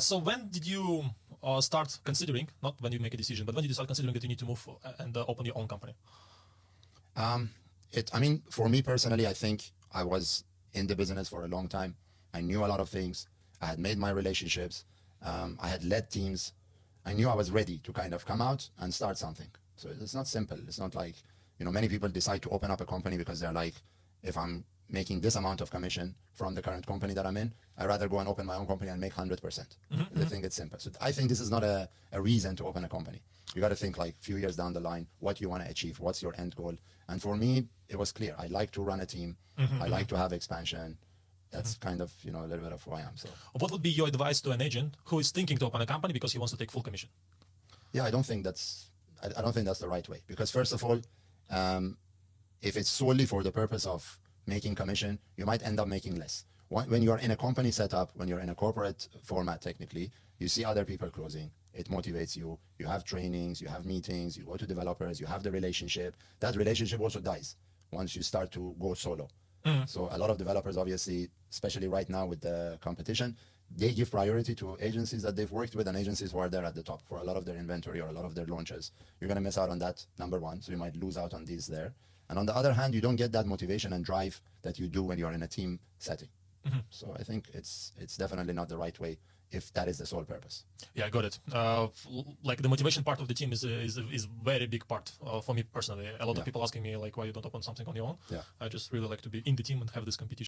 So when did you start considering, not when you make a decision, but when did you start considering that you need to move and open your own company? I mean, for me personally, I think I was in the business for a long time. I knew a lot of things. I had made my relationships. I had led teams. I knew I was ready to kind of come out and start something. So it's not simple. It's not like, many people decide to open up a company because they're like, if I'm making this amount of commission from the current company that I'm in, I'd rather go and open my own company and make 100%. They think it's simple. So I think this is not a reason to open a company. You got to think like a few years down the line, what you want to achieve, what's your end goal. And for me, it was clear. I like to run a team. I like to have expansion. That's kind of, a little bit of who I am. So what would be your advice to an agent who is thinking to open a company because he wants to take full commission? Yeah, I don't think that's the right way. Because first of all, if it's solely for the purpose of making commission, you might end up making less. When you're in a company setup, when you're in a corporate format, technically, you see other people closing. It motivates you. You have trainings, you have meetings, you go to developers, you have the relationship. That relationship also dies once you start to go solo. So a lot of developers, obviously, especially right now with the competition, they give priority to agencies that they've worked with and agencies who are there at the top for a lot of their inventory or a lot of their launches. You're going to miss out on that, number one. So you might lose out on these there. And on the other hand, you don't get that motivation and drive that you do when you're in a team setting. So I think it's definitely not the right way if that is the sole purpose. Yeah, I got it. Like the motivation part of the team is very big part for me personally. A lot of people asking me like, why you don't open something on your own? Yeah. I just really like to be in the team and have this competition.